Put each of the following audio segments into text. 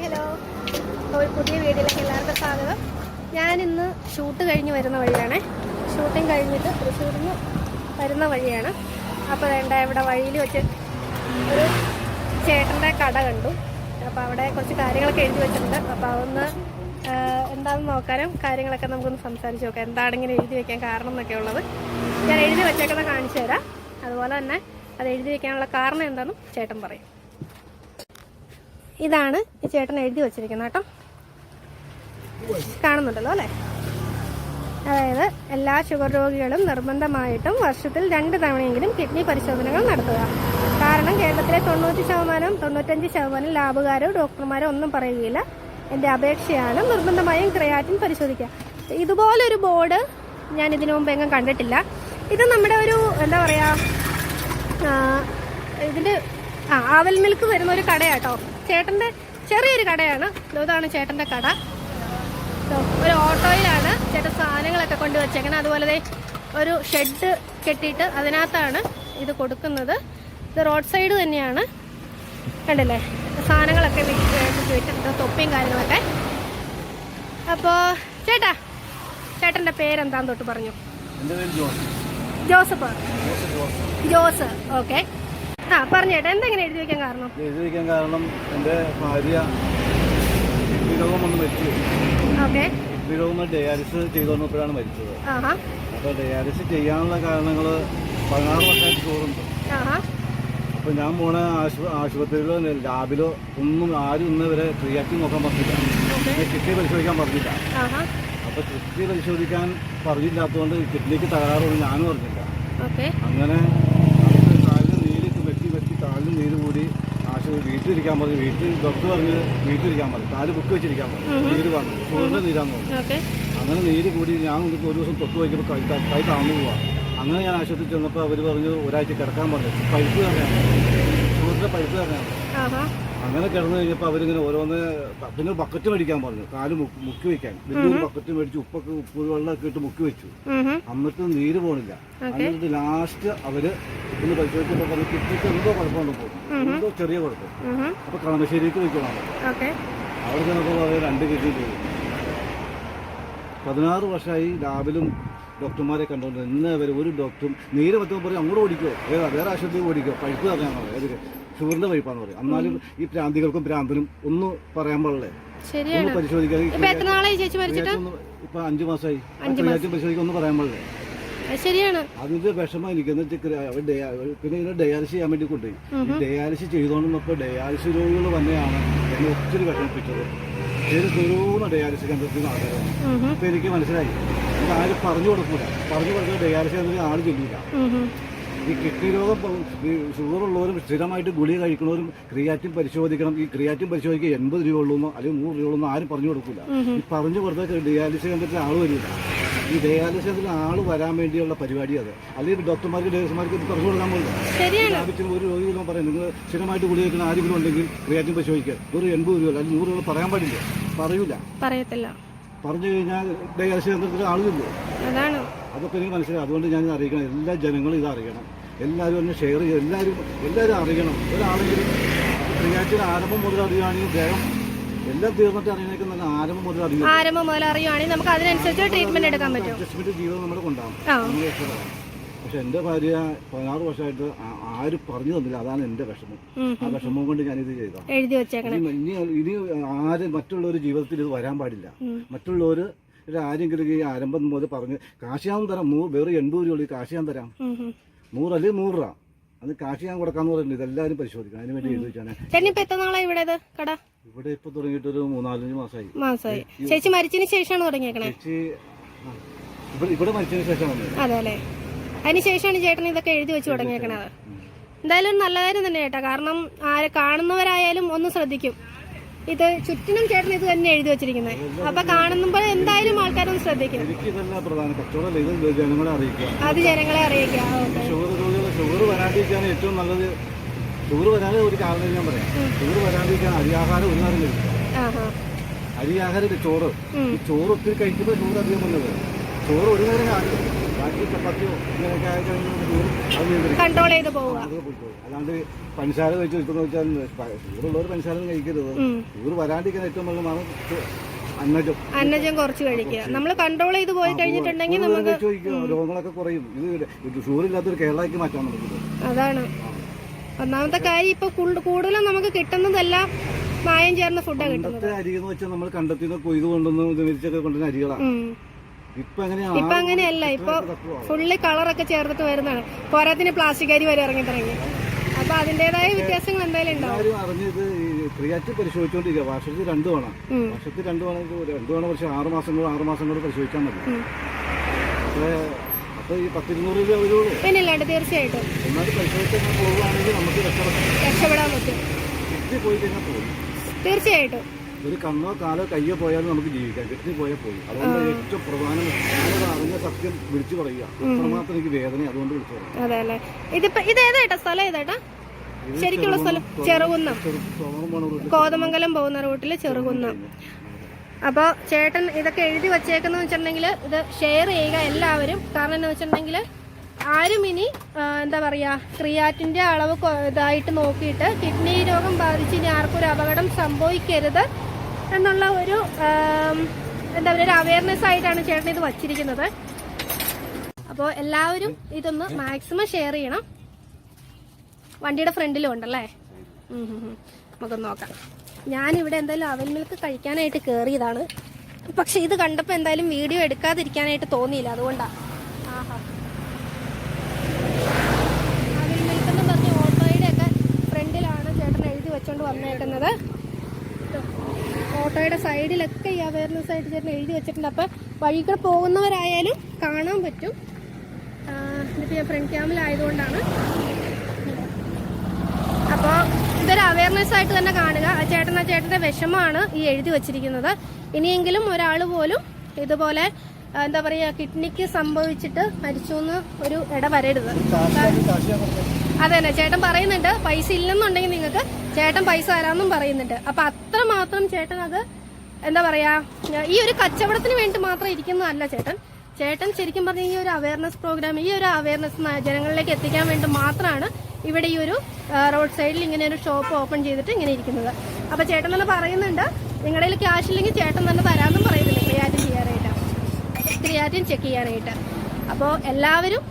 Hello, ഒരു പുതിയ വീഡിയോയിലേക്ക് എല്ലാവർക്കും സ്വാഗതം. ഞാനിന്ന് ഷൂട്ട് കഴിഞ്ഞ് വരുന്ന വഴിയാണ്. ഷൂട്ടിങ് കഴിഞ്ഞിട്ട് തൃശ്ശൂരിൽ നിന്ന് വരുന്ന വഴിയാണ്. അപ്പോൾ വേണ്ട ഇവിടെ വഴിയിൽ വെച്ച് ഒരു ചേട്ടൻ്റെ കട കണ്ടു. അപ്പോൾ അവിടെ കുറച്ച് കാര്യങ്ങളൊക്കെ എഴുതി വെച്ചിട്ടുണ്ട്. അപ്പോൾ അതൊന്ന് എന്താണെന്ന് നോക്കാനും കാര്യങ്ങളൊക്കെ നമുക്കൊന്ന് സംസാരിച്ച് നോക്കാം. എന്താണ് ഇങ്ങനെ എഴുതി വെക്കാൻ കാരണം എന്നൊക്കെ ഉള്ളത് ഞാൻ എഴുതി വെച്ചേക്കുന്ന കാണിച്ചു തരാം. അതുപോലെ തന്നെ അത് എഴുതി വെക്കാനുള്ള കാരണം എന്താണെന്നും ചേട്ടൻ പറയും. ഇതാണ് ഈ ചേട്ടൻ എഴുതി വച്ചിരിക്കുന്നത് കേട്ടോ, കാണുന്നുണ്ടല്ലോ അല്ലേ. അതായത് എല്ലാ ഷുഗർ രോഗികളും നിർബന്ധമായിട്ടും വർഷത്തിൽ 2 തവണയെങ്കിലും കിഡ്നി പരിശോധനകൾ നടത്തുക. കാരണം കേരളത്തിലെ 90-95% ലാബുകാരോ ഡോക്ടർമാരോ ഒന്നും പറയുകയില്ല. എൻ്റെ അപേക്ഷയാണ് നിർബന്ധമായും ക്രിയാറ്റിൻ പരിശോധിക്കുക. ഇതുപോലൊരു ബോർഡ് ഞാൻ ഇതിനു മുമ്പ് എങ്ങും കണ്ടിട്ടില്ല. ഇത് നമ്മുടെ ഒരു എന്താ പറയുക, ഇതിൻ്റെ ആവൽ മിൽക്ക് വരുന്ന ഒരു കടയാട്ടോ. ചേട്ടൻ്റെ ചെറിയൊരു കടയാണ്. ഇതാണ് ചേട്ടൻ്റെ കട. ഒരു ഓട്ടോയിലാണ് ചേട്ടൻ സാധനങ്ങളൊക്കെ കൊണ്ടുവച്ചേക്കുന്നത്. അതുപോലെ ഒരു ഷെഡ് കെട്ടിയിട്ട് അതിനകത്താണ് ഇത് കൊടുക്കുന്നത്. ഇത് റോഡ് സൈഡ് തന്നെയാണ്, കണ്ടില്ലേ. സാധനങ്ങളൊക്കെ വിട്ടിട്ടുണ്ട്, തൊപ്പിയും കാര്യങ്ങളൊക്കെ. അപ്പോൾ ചേട്ടൻ്റെ പേരെന്താന്ന് തൊട്ട് പറഞ്ഞു? ജോസഫ്. ജോസ്. ഓക്കെ, പറഞ്ഞേട്ടാ എന്തെങ്ങനെ എഴുതി വെക്കാൻ കാരണം? എഴുതി വെക്കാൻ കാരണം എൻ്റെ ഭാര്യ രോഗം വന്ന് മരിച്ചു. രോഗം ഡയാലിസിസ് ചെയ്തുകൊണ്ടപ്പോഴാണ് മരിച്ചത്. അപ്പോൾ ഡയാലിസിസ് ചെയ്യാനുള്ള കാരണങ്ങൾ 16 വർഷമായിട്ട് ചോറുണ്ട്. അപ്പോൾ ഞാൻ പോണ ആശുപത്രിയിലോ ലാബിലോ ഒന്നും ആരും ഇന്ന് വരെ ക്രിയാറ്റിൻ നോക്കാൻ പറഞ്ഞില്ല, കിഡ്നി പരിശോധിക്കാൻ പറഞ്ഞില്ല. അപ്പോൾ കിഡ്നി പരിശോധിക്കാൻ പറഞ്ഞില്ലാത്തതുകൊണ്ട് കിഡ്നിക്ക് തകരാറൊന്നും ഞാനും പറഞ്ഞില്ല. അങ്ങനെ കാലിന് നീര് കൂടി വീട്ടിലിരിക്കാൻ പറഞ്ഞു. ഡോക്ടർ പറഞ്ഞ് വീട്ടിലിരിക്കാൻ പറഞ്ഞു, കാല് ബുക്ക് വെച്ചിരിക്കാൻ പറഞ്ഞു. നീര് പറഞ്ഞു, ഷുഗറിൻ്റെ നീരാന്ന് പറഞ്ഞു. അങ്ങനെ നീര് കൂടി ഞാൻ ഒരു ദിവസം തൊട്ട് വയ്ക്കുമ്പോൾ കൈ താന്നു പോവാ. അങ്ങനെ ഞാൻ ആശുപത്രിയിൽ ചെന്നപ്പോൾ അവർ പറഞ്ഞു ഒരാഴ്ച കിടക്കാൻ പറഞ്ഞു. പൈപ്പ് തന്നെയാണ്, ഷുഗറിൻ്റെ പൈപ്പ് തന്നെയാണ്. അങ്ങനെ കിടന്നു കഴിഞ്ഞപ്പോൾ അവരിങ്ങനെ ഓരോന്ന് പിന്നെ ബക്കറ്റ് മേടിക്കാൻ പറഞ്ഞു, കാല് മുക്കി വയ്ക്കാൻ. വലിയൊരു ബക്കറ്റ് മേടിച്ച് ഉപ്പ് വെള്ളമൊക്കെ ഇട്ട് മുക്കി വെച്ചു. എന്നിട്ട് നീര് പോണില്ല. എന്നിട്ട് ലാസ്റ്റ് അവര് ഒന്ന് പരിശോധിച്ചപ്പോൾ പറഞ്ഞു കിഡ്നിക്ക് എന്തോ കുഴപ്പമുണ്ടോ പോകും, എന്തോ ചെറിയ കുഴപ്പം. അപ്പൊ കളമശ്ശേരിക്ക് വയ്ക്കണം. അവിടെ ചെന്നപ്പോൾ അവർ 2 കിഡ്നി പോയി. 16 വർഷമായി ലാബിലും ഡോക്ടർമാരെ കണ്ടുകൊണ്ട് ഇന്ന് വരെ ഒരു ഡോക്ടറും നീര് പറ്റുമ്പോൾ പറയും അങ്ങോട്ട് ഓടിക്കോ, വേറെ ആശുപത്രി ഓടിക്കോ, പൈപ്പ് തന്നെയാണോ, ഏതൊക്കെ ഷുഗറിന്റെ പൈപ്പാന്ന് പറയും. എന്നാലും ഈ പ്രാന്തികൾക്കും ഭ്രാന്തിനും ഒന്നും പറയാൻ പാടില്ലേ, ഒന്ന് പരിശോധിക്കാൻ. ഇപ്പൊ 5 മാസമായി പരിശോധിക്കാൻ ഒന്നും പറയാൻ പാടില്ലേ. ശരിയാണ്. അതിന്റെ വിഷമം എനിക്ക് പിന്നെ ഇതിനെ ഡയാലിസിസ് ചെയ്യാൻ വേണ്ടി കൊണ്ടുപോയി. ഡയാലിസിസ് ചെയ്തോണ്ടിരുന്നപ്പോൾ ഡയാലിസിസ് രോഗികൾ തന്നെയാണ് എന്നെ ഒത്തിരി വിഷമിപ്പിച്ചത്. ചെറുതൂന്ന ഡയാലിസിസ് കേന്ദ്രത്തിൽ നിന്ന് ആൾക്കാരാണ്. ഇപ്പൊ എനിക്ക് മനസ്സിലായി, ഇത് ആരും പറഞ്ഞു കൊടുക്കൂല. പറഞ്ഞു കൊടുക്കുന്ന ഡയാലിസിസ് കേന്ദ്രത്തിൽ ആൾ ചെല്ലില്ല. ഈ കിഡ്നി രോഗം ഷുഗർ ഉള്ളവരും സ്ഥിരമായിട്ട് ഗുളിക കഴിക്കുന്നവരും ക്രിയാറ്റിൻ പരിശോധിക്കണം. ഈ ക്രിയാറ്റിൻ പരിശോധിക്കുക 80 രൂപ ഉള്ളൂന്നോ അല്ലെങ്കിൽ 100 രൂപ ഉള്ളൂന്നോ ആരും പറഞ്ഞു കൊടുക്കില്ല. ഈ പറഞ്ഞു കൊടുത്ത ഡയാലിസിസ് കേന്ദ്രത്തിൽ ആൾ വരില്ല. ഈ ഡയാലിസിസ് കേന്ദ്രത്തിൽ ആൾ വരാൻ വേണ്ടിയുള്ള പരിപാടി അത്. അല്ലെങ്കിൽ ഡോക്ടർമാർക്ക് ഡേഴ്സുമാർക്ക് ഇത് പറഞ്ഞു കൊടുക്കാൻ പോലും ലാഭിച്ചും ഒരു രോഗികളും പറയും നിങ്ങൾ സ്ഥിരമായിട്ട് ഗുളിക കഴിക്കുന്ന ആരെങ്കിലും ഉണ്ടെങ്കിൽ ക്രിയാറ്റിൻ പരിശോധിക്കുക, ഒരു 80 രൂപ അല്ലെങ്കിൽ 100 രൂപ പറയാൻ പാടില്ല, പറയത്തില്ല. പറഞ്ഞു കഴിഞ്ഞാൽ ഡയാലിസിസ് കേന്ദ്രത്തിൽ ആളുകളില്ല. അതൊക്കെ എനിക്ക് മനസ്സിലായി. അതുകൊണ്ട് ഞാൻ അറിയിക്കണം, എല്ലാ ജനങ്ങളും ഇത് അറിയണം. എല്ലാവരും എന്നെ ഷെയർ ചെയ്യും. എല്ലാവരും അറിയണം. ഒരാളെങ്കിലും ക്രിയാറ്റിൻ ആരംഭം മുതൽ അറിയുകയാണെങ്കിൽ വേഗം എല്ലാം തീർന്നിട്ട് അറിയണേക്കും നല്ല ആരംഭം മുതൽ അറിയുകയാണെങ്കിൽ നമുക്ക് അതിനനുസരിച്ച് ട്രീറ്റ്മെന്റ് എടുക്കാൻ പറ്റും. അഡ്ജസ്റ്റ്മെന്റ് ജീവിതം നമ്മൾ കൊണ്ടാകും. പക്ഷെ എൻ്റെ ഭാര്യ 16 വർഷമായിട്ട് ആരും പറഞ്ഞു തന്നില്ല. അതാണ് എൻ്റെ വിഷമം. ആ വിഷമം കൊണ്ട് ഞാനിത് ചെയ്തതാണ്. ഇനി ആരും മറ്റുള്ളവർ ജീവിതത്തിൽ ഇത് വരാൻ പാടില്ല. മറ്റുള്ളവർ ആരെങ്കിലും ഈ ആരംഭം മുതൽ പറഞ്ഞ് കാശിയാൻ തരാം, വേറെ 80 രൂപ കാശിയാൻ തരാം, 100 അല്ലെങ്കിൽ 100 രൂപ അത് കാശിയാൻ കൊടുക്കാന്ന് പറയുന്നത് ഇതെല്ലാവരും പരിശോധിക്കണം. അതിന് വേണ്ടി എഴുതി വെച്ചാണ്. ഇവിടെ ഇപ്പൊ തുടങ്ങിയിട്ട് ഒരു 3-4 മാസമായി. ചേച്ചി മരിച്ചതിന് ശേഷമാണ് തുടങ്ങിയേക്കണേ? ചേച്ചി ഇവിടെ മരിച്ചതിന് ശേഷം വന്നത്. അതെ, അതിനുശേഷമാണ് ചേട്ടൻ ഇതൊക്കെ എഴുതി വെച്ച് തുടങ്ങിയേക്കണത്. എന്തായാലും ഒരു നല്ല കാര്യം തന്നെ ചേട്ടാ. കാരണം ആരെ കാണുന്നവരായാലും ഒന്ന് ശ്രദ്ധിക്കും. ഇത് ചുറ്റിനും ചേട്ടൻ ഇത് തന്നെ എഴുതി വെച്ചിരിക്കുന്നത്. അപ്പൊ കാണുമ്പോൾ എന്തായാലും ആൾക്കാരൊന്ന് ശ്രദ്ധിക്കും. അത് ജനങ്ങളെ അറിയിക്കുക. ഷുഗർ വരാണ്ടിരിക്കാൻ ഏറ്റവും നല്ലത്, ഷുഗർ വരാതെ ഒരു കാരണം ഞാൻ പറയാം. ഷുഗർ വരാണ്ടിരിക്കാൻ അരിയാഹാരം ഒരു നേരം കഴിക്കും. അരിയാഹാരം ചോറ്, ഈ ചോറ് ഒത്തിരി കഴിക്കുമ്പോൾ ഷുഗർ അധികം വന്നത്. ചോറ് ഒരു നേരം ബാക്കി ചപ്പാത്തിയോ ഇങ്ങനെയൊക്കെ ആയി കഴിഞ്ഞാൽ അത് നിയന്ത്രിക്കും, കൺട്രോൾ ചെയ്ത് പോവുക. അത് പോയിക്കോളും. അല്ലാണ്ട് പഞ്ചസാര കഴിച്ച് വെച്ചെന്ന് വെച്ചാൽ ഷുഗറുള്ളവർ പഞ്ചസാര കഴിക്കരുത്. ഷുഗർ വരാണ്ടിരിക്കുന്ന ഏറ്റവും നല്ലതാണ് അന്നജം കുറച്ച് കഴിക്കുക. നമ്മൾ കൺട്രോൾ ചെയ്ത് പോയി കഴിഞ്ഞിട്ടുണ്ടെങ്കിൽ നമുക്ക് രോഗങ്ങളൊക്കെ കുറയും. ഇത് ഷുഗർ ഇല്ലാത്തൊരു കേരളയ്ക്ക് മാറ്റാൻ നമുക്ക്. അതാണ് ഒന്നാമത്തെ കാര്യം. ഇപ്പൊ കൂടുതലും നമുക്ക് കിട്ടുന്നതെല്ലാം മായം ചേർന്ന ഫുഡാണ് കിട്ടുന്നത്. അരി എന്ന് വെച്ചാൽ നമ്മൾ കണ്ടെത്തുന്ന കൊയ്ത് കൊണ്ടുവന്ന് വിരിച്ചൊക്കെ കൊണ്ടുവന്ന അരികളാണ്. ഇപ്പൊ അങ്ങനെയല്ല. ഇപ്പൊ ഫുള്ള് കളറൊക്കെ ചേർത്തിട്ട് വരുന്നതാണ്. പോരാത്തിന് പ്ലാസ്റ്റിക് അരി വരെ ഇറങ്ങി തുടങ്ങി. അപ്പൊ അതിന്റേതായ വ്യത്യാസങ്ങൾ എന്തായാലും ഉണ്ടാവും. അറിഞ്ഞത് ക്രിയാറ്റിൻ പരിശോധിച്ചുകൊണ്ടിരിക്കുക. വർഷത്തിൽ 2 തവണ, വർഷത്തിൽ 2 തവണ പക്ഷെ 6 മാസം കൂടെ പരിശോധിച്ചാൽ മതി. അപ്പൊ ഈ 10-200 രൂപ വരുള്ളൂ. പിന്നില്ലാണ്ട് തീർച്ചയായിട്ടും എന്നാലും പരിശോധിച്ചാൽ പോവുകയാണെങ്കിൽ നമുക്ക് രക്ഷപ്പെടാൻ പറ്റും. കിഡ്നി പോയി കഴിഞ്ഞാൽ പോകും. തീർച്ചയായിട്ടും ഒരു കണ്ണോ കാലോ കയ്യോ പോയാലും നമുക്ക് ജീവിക്കാം. കിഡ്നി പോയാൽ പോയി. അതുകൊണ്ട് ഏറ്റവും പ്രധാനം ഞാനത് അറിഞ്ഞ സത്യം വിളിച്ചു പറയുക. അത്രമാത്രം എനിക്ക് വേദന, അതുകൊണ്ട് വിളിച്ചു പറയാം. അതെ അല്ലേ. ഇതേതാ സ്ഥലം? ഏതാ ശരിക്കുള്ള സ്ഥലം? ചെറുകുന്നം, കോതമംഗലം പോകുന്ന റൂട്ടില് ചെറുകുന്നം. അപ്പൊ ചേട്ടൻ ഇതൊക്കെ എഴുതി വച്ചേക്കെന്ന് വെച്ചിട്ടുണ്ടെങ്കിൽ ഇത് ഷെയർ ചെയ്യുക എല്ലാവരും. കാരണം എന്താ വെച്ചിട്ടുണ്ടെങ്കിൽ ആരും ഇനി എന്താ പറയാ ക്രിയാറ്റിന്റെ അളവ് ഇതായിട്ട് നോക്കിയിട്ട് കിഡ്നി രോഗം ബാധിച്ച് ഇനി ആർക്കും ഒരു അപകടം സംഭവിക്കരുത് എന്നുള്ള ഒരു എന്താ പറയുക ഒരു അവയർനെസ് ആയിട്ടാണ് ചേട്ടൻ ഇത് വച്ചിരിക്കുന്നത്. അപ്പോൾ എല്ലാവരും ഇതൊന്ന് മാക്സിമം ഷെയർ ചെയ്യണം. വണ്ടിയുടെ ഫ്രണ്ടിലും ഉണ്ടല്ലേ. നമുക്കൊന്ന് നോക്കാം. ഞാനിവിടെ എന്തായാലും അവൽ മിൽക്ക് കഴിക്കാനായിട്ട് കയറിയതാണ്. പക്ഷെ ഇത് കണ്ടപ്പോൾ എന്തായാലും വീഡിയോ എടുക്കാതിരിക്കാനായിട്ട് തോന്നിയില്ല. അതുകൊണ്ടാണ്. ആഹാ, അവൽ മിൽക്ക് എന്ന് പറഞ്ഞ ഓട്ടോയുടെ ഒക്കെ ഫ്രണ്ടിലാണ് ചേട്ടൻ എഴുതി വെച്ചോണ്ട് വന്നേക്കുന്നത്. ഓട്ടോയുടെ സൈഡിലൊക്കെ ഈ അവയർനെസ് ആയിട്ട് ചേട്ടൻ എഴുതി വെച്ചിട്ടുണ്ട്. അപ്പം വഴികൾ പോകുന്നവരായാലും കാണാൻ പറ്റും. ഇതിപ്പോൾ ഞാൻ ഫ്രണ്ട് ക്യാമിലായതുകൊണ്ടാണ്. അപ്പോൾ ഇതൊരു അവയർനെസ് ആയിട്ട് തന്നെ കാണുക. ചേട്ടൻ്റെ വിഷമമാണ് ഈ എഴുതി വച്ചിരിക്കുന്നത്. ഇനിയെങ്കിലും ഒരാൾ പോലും ഇതുപോലെ എന്താ പറയുക കിഡ്നിക്ക് സംഭവിച്ചിട്ട് മരിച്ചു എന്ന് ഒരു വരരുത്. അതെ തന്നെ ചേട്ടൻ പറയുന്നുണ്ട്. പൈസ ഇല്ലെന്നുണ്ടെങ്കിൽ നിങ്ങൾക്ക് ചേട്ടൻ പൈസ തരാമെന്നും പറയുന്നുണ്ട്. അപ്പം അത്രമാത്രം ചേട്ടൻ അത് എന്താ പറയാ ഈ ഒരു കച്ചവടത്തിന് വേണ്ടി മാത്രം ഇരിക്കുന്നതല്ല ചേട്ടൻ ശരിക്കും പറഞ്ഞ ഈ ഒരു അവയർനെസ് പ്രോഗ്രാം, ഈ ഒരു അവയർനെസ് ജനങ്ങളിലേക്ക് എത്തിക്കാൻ വേണ്ടി മാത്രമാണ് ഇവിടെ ഈ ഒരു റോഡ് സൈഡിൽ ഇങ്ങനെ ഒരു ഷോപ്പ് ഓപ്പൺ ചെയ്തിട്ട് ഇങ്ങനെ ഇരിക്കുന്നത്. അപ്പൊ ചേട്ടൻ തന്നെ പറയുന്നുണ്ട് നിങ്ങളുടെ കയ്യിൽ ക്യാഷ് ഇല്ലെങ്കിൽ ചേട്ടൻ തന്നെ തരാമെന്നും പറയുന്നുണ്ട് ക്രിയാറ്റിൻ ചെക്ക് ചെയ്യാനായിട്ട്. അപ്പോൾ എല്ലാവരും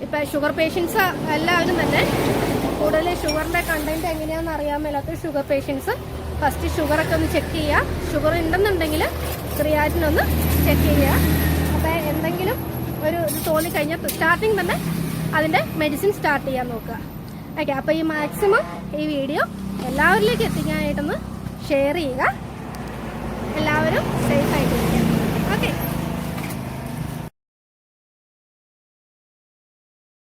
ഇപ്പം ഷുഗർ പേഷ്യൻസ് എല്ലാവരും തന്നെ കൂടുതൽ ഷുഗറിന്റെ കണ്ടന്റ് എങ്ങനെയാണെന്ന് അറിയാൻ മേലാത്ത ഷുഗർ പേഷ്യൻസ് ഫസ്റ്റ് ഷുഗറൊക്കെ ഒന്ന് ചെക്ക് ചെയ്യുക. ഷുഗർ ഉണ്ടെന്നുണ്ടെങ്കിൽ ക്രിയാറ്റിൻ ഒന്ന് ചെക്ക് ചെയ്യുക. അപ്പോൾ എന്തെങ്കിലും ഒരു ഇത് തോന്നിക്കഴിഞ്ഞാൽ സ്റ്റാർട്ടിങ് തന്നെ അതിൻ്റെ മെഡിസിൻ സ്റ്റാർട്ട് ചെയ്യാൻ നോക്കുക. ഓക്കെ, അപ്പോൾ ഈ മാക്സിമം ഈ വീഡിയോ എല്ലാവരിലേക്ക് എത്തിക്കാനായിട്ടൊന്ന് ഷെയർ ചെയ്യുക.